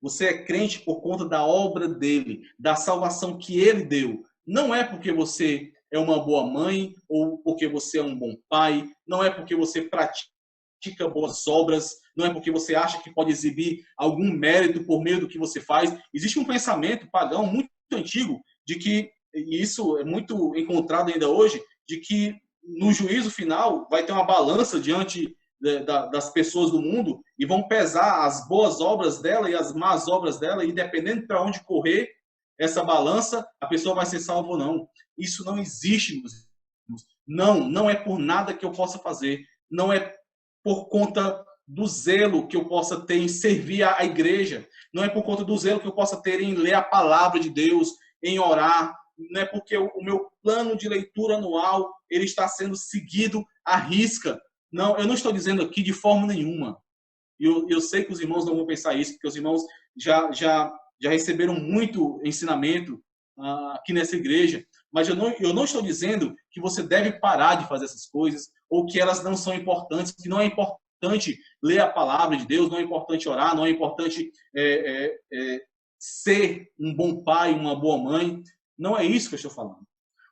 Você é crente por conta da obra dele, da salvação que ele deu. Não é porque você é uma boa mãe, ou porque você é um bom pai, não é porque você pratica boas obras, não é porque você acha que pode exibir algum mérito por meio do que você faz. Existe um pensamento pagão muito antigo, de que, e isso é muito encontrado ainda hoje, de que no juízo final vai ter uma balança diante das pessoas do mundo e vão pesar as boas obras dela e as más obras dela, e dependendo para onde correr essa balança, a pessoa vai ser salva ou não. Isso não existe, meus irmãos. Não é por nada que eu possa fazer. Não é por conta do zelo que eu possa ter em servir a igreja. Não é por conta do zelo que eu possa ter em ler a palavra de Deus, em orar. Não é porque o meu plano de leitura anual ele está sendo seguido à risca. Não, eu não estou dizendo aqui de forma nenhuma. Eu sei que os irmãos não vão pensar isso, porque os irmãos já receberam muito ensinamento aqui nessa igreja, mas eu não estou dizendo que você deve parar de fazer essas coisas, ou que elas não são importantes, que não é importante ler a palavra de Deus, não é importante orar, não é importante ser um bom pai, uma boa mãe. Não é isso que eu estou falando.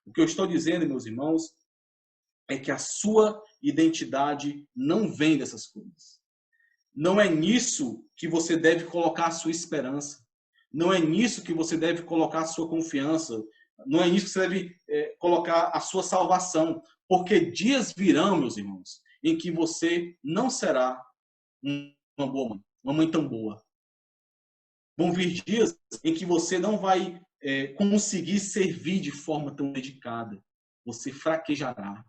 O que eu estou dizendo, meus irmãos, é que a sua identidade não vem dessas coisas. Não é nisso que você deve colocar a sua esperança. Não é nisso que você deve colocar a sua confiança. Não é nisso que você deve colocar a sua salvação. Porque dias virão, meus irmãos, em que você não será uma boa mãe, uma mãe tão boa. Vão vir dias em que você não vai conseguir servir de forma tão dedicada. Você fraquejará.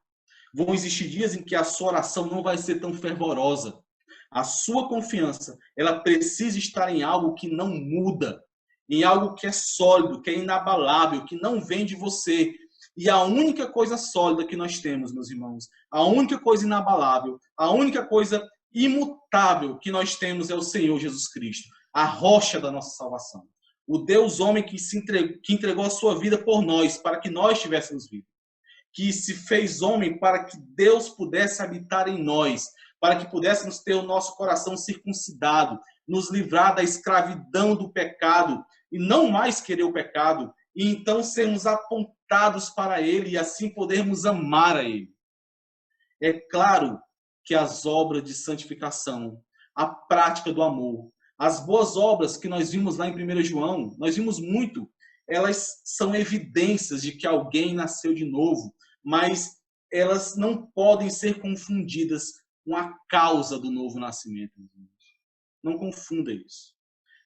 Vão existir dias em que a sua oração não vai ser tão fervorosa. A sua confiança, ela precisa estar em algo que não muda, em algo que é sólido, que é inabalável, que não vem de você. E a única coisa sólida que nós temos, meus irmãos, a única coisa inabalável, a única coisa imutável que nós temos é o Senhor Jesus Cristo, a rocha da nossa salvação. O Deus homem que entregou a sua vida por nós, para que nós tivéssemos vida. Que se fez homem para que Deus pudesse habitar em nós, para que pudéssemos ter o nosso coração circuncidado, nos livrar da escravidão do pecado e não mais querer o pecado, e então sermos apontados para Ele e assim podermos amar a Ele. É claro que as obras de santificação, a prática do amor, as boas obras que nós vimos lá em 1 João, nós vimos muito, elas são evidências de que alguém nasceu de novo, mas elas não podem ser confundidas com a causa do novo nascimento. Não confunda isso.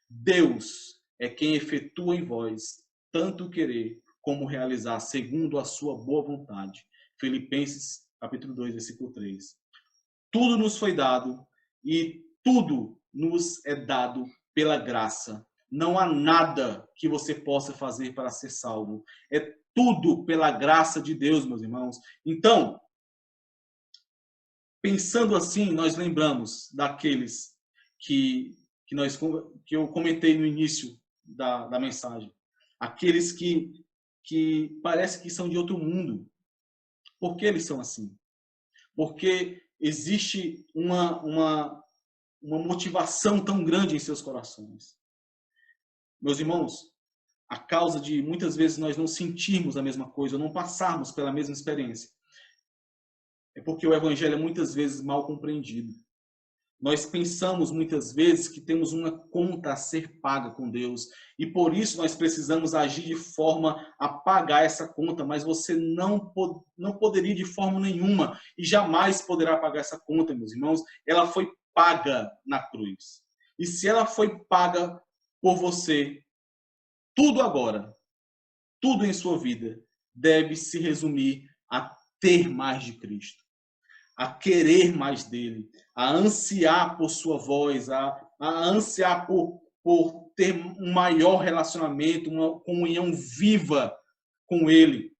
Deus é quem efetua em vós tanto querer como realizar, segundo a sua boa vontade. Filipenses, capítulo 2, versículo 3. Tudo nos foi dado e tudo nos é dado pela graça. Não há nada que você possa fazer para ser salvo. É tudo pela graça de Deus, meus irmãos. Então, pensando assim, nós lembramos daqueles que eu comentei no início da mensagem. Aqueles que parece que são de outro mundo. Por que eles são assim? Porque existe uma motivação tão grande em seus corações. Meus irmãos, a causa de muitas vezes nós não sentirmos a mesma coisa, ou não passarmos pela mesma experiência, é porque o evangelho é muitas vezes mal compreendido. Nós pensamos muitas vezes que temos uma conta a ser paga com Deus e por isso nós precisamos agir de forma a pagar essa conta, mas você não poderia de forma nenhuma e jamais poderá pagar essa conta, meus irmãos. Ela foi paga na cruz. E se ela foi paga por você, tudo agora, tudo em sua vida deve se resumir a ter mais de Cristo, a querer mais dele, a ansiar por sua voz, a ansiar por ter um maior relacionamento, uma comunhão viva com ele,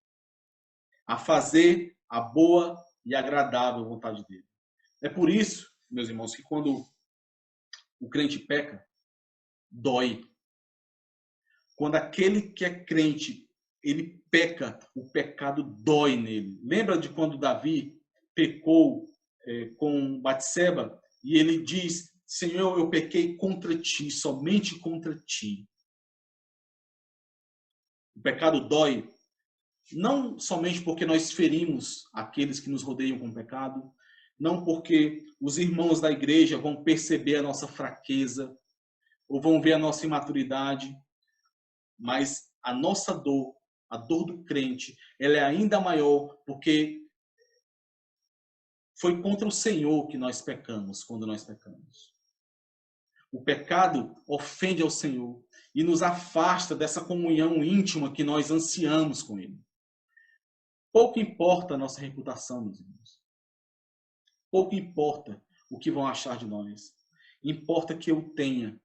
a fazer a boa e agradável vontade dele. É por isso, meus irmãos, que quando o crente peca, dói. Quando aquele que é crente, ele peca, o pecado dói nele. Lembra de quando Davi pecou com Batseba e ele diz: Senhor, eu pequei contra ti, somente contra ti. O pecado dói não somente porque nós ferimos aqueles que nos rodeiam com o pecado, não porque os irmãos da igreja vão perceber a nossa fraqueza ou vão ver a nossa imaturidade, mas a nossa dor, a dor do crente, ela é ainda maior porque foi contra o Senhor que nós pecamos, quando nós pecamos. O pecado ofende ao Senhor e nos afasta dessa comunhão íntima que nós ansiamos com Ele. Pouco importa a nossa reputação, meus irmãos. Pouco importa o que vão achar de nós. Importa que eu tenha.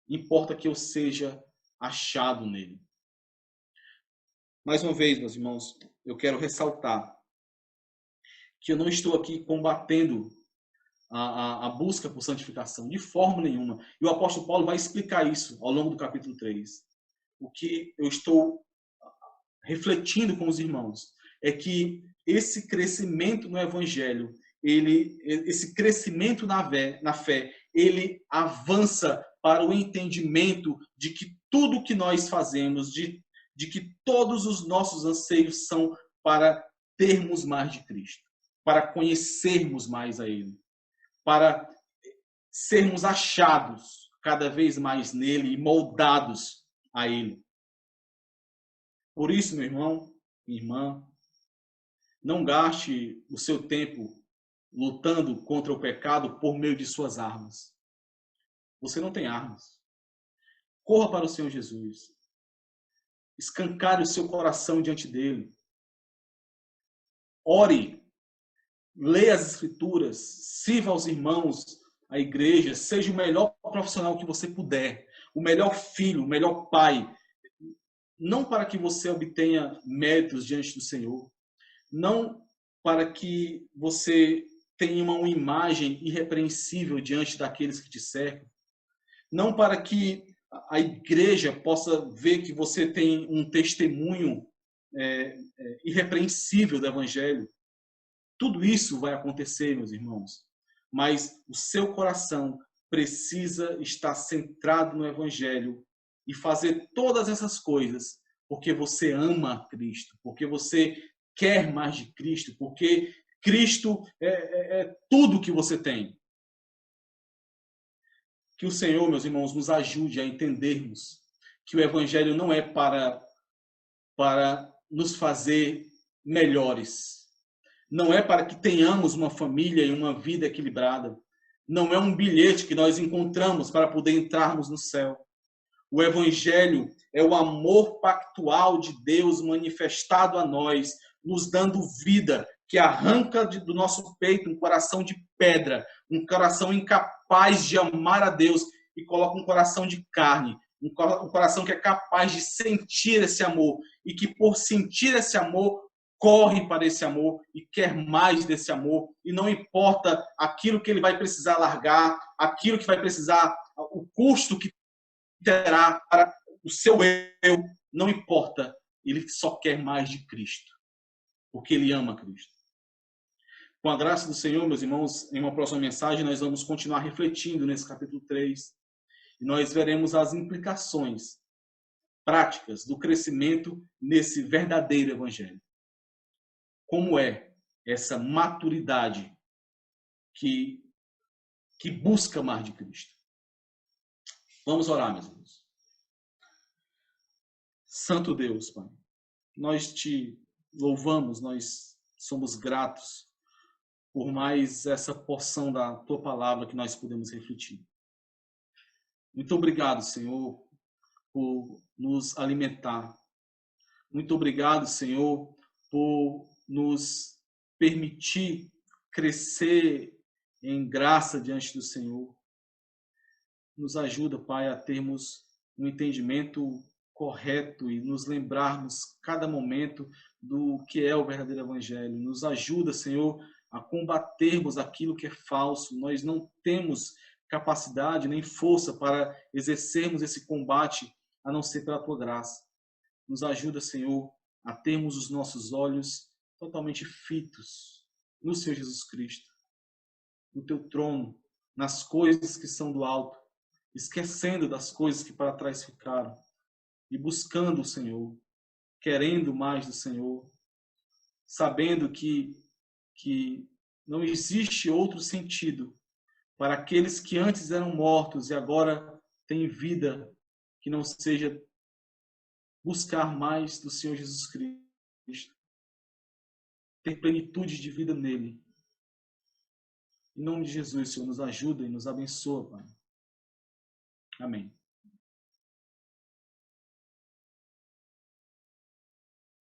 Importa que eu seja achado nele. Mais uma vez, meus irmãos, eu quero ressaltar que eu não estou aqui combatendo a busca por santificação, de forma nenhuma. E o apóstolo Paulo vai explicar isso ao longo do capítulo 3. O que eu estou refletindo com os irmãos é que esse crescimento no evangelho, esse crescimento na fé, ele avança para o entendimento de que tudo que nós fazemos, de que todos os nossos anseios são para termos mais de Cristo, para conhecermos mais a Ele, para sermos achados cada vez mais nele e moldados a Ele. Por isso, meu irmão, minha irmã, não gaste o seu tempo lutando contra o pecado por meio de suas armas. Você não tem armas. Corra para o Senhor Jesus. Escancare o seu coração diante dele. Ore. Leia as Escrituras. Sirva aos irmãos, à igreja. Seja o melhor profissional que você puder. O melhor filho, o melhor pai. Não para que você obtenha méritos diante do Senhor. Não para que você tenha uma imagem irrepreensível diante daqueles que te cercam. Não para que a igreja possa ver que você tem um testemunho irrepreensível do Evangelho. Tudo isso vai acontecer, meus irmãos. Mas o seu coração precisa estar centrado no Evangelho e fazer todas essas coisas porque você ama Cristo, porque você quer mais de Cristo, porque Cristo é tudo que você tem. Que o Senhor, meus irmãos, nos ajude a entendermos que o Evangelho não é para nos fazer melhores. Não é para que tenhamos uma família e uma vida equilibrada. Não é um bilhete que nós encontramos para poder entrarmos no céu. O Evangelho é o amor pactual de Deus manifestado a nós, nos dando vida, que arranca do nosso peito um coração de pedra, um coração incapaz de amar a Deus e coloca um coração de carne, um coração que é capaz de sentir esse amor e que, por sentir esse amor, corre para esse amor e quer mais desse amor, e não importa aquilo que ele vai precisar largar, aquilo que vai precisar, o custo que terá para o seu eu, não importa, ele só quer mais de Cristo, porque ele ama Cristo. Com a graça do Senhor, meus irmãos, em uma próxima mensagem nós vamos continuar refletindo nesse capítulo 3, e nós veremos as implicações práticas do crescimento nesse verdadeiro evangelho. Como é essa maturidade que busca mais de Cristo. Vamos orar, meus irmãos. Santo Deus, Pai, nós te louvamos, nós somos gratos por mais essa porção da tua palavra que nós podemos refletir. Muito obrigado, Senhor, por nos alimentar. Muito obrigado, Senhor, por nos permitir crescer em graça diante do Senhor. Nos ajuda, Pai, a termos um entendimento correto e nos lembrarmos cada momento do que é o verdadeiro evangelho. Nos ajuda, Senhor, a combatermos aquilo que é falso. Nós não temos capacidade nem força para exercermos esse combate a não ser pela tua graça. Nos ajuda, Senhor, a termos os nossos olhos totalmente fitos no Senhor Jesus Cristo, no teu trono, nas coisas que são do alto, esquecendo das coisas que para trás ficaram e buscando o Senhor, querendo mais do Senhor, sabendo que não existe outro sentido para aqueles que antes eram mortos e agora têm vida, que não seja buscar mais do Senhor Jesus Cristo, ter plenitude de vida nele. Em nome de Jesus, Senhor, nos ajuda e nos abençoa, Pai. Amém.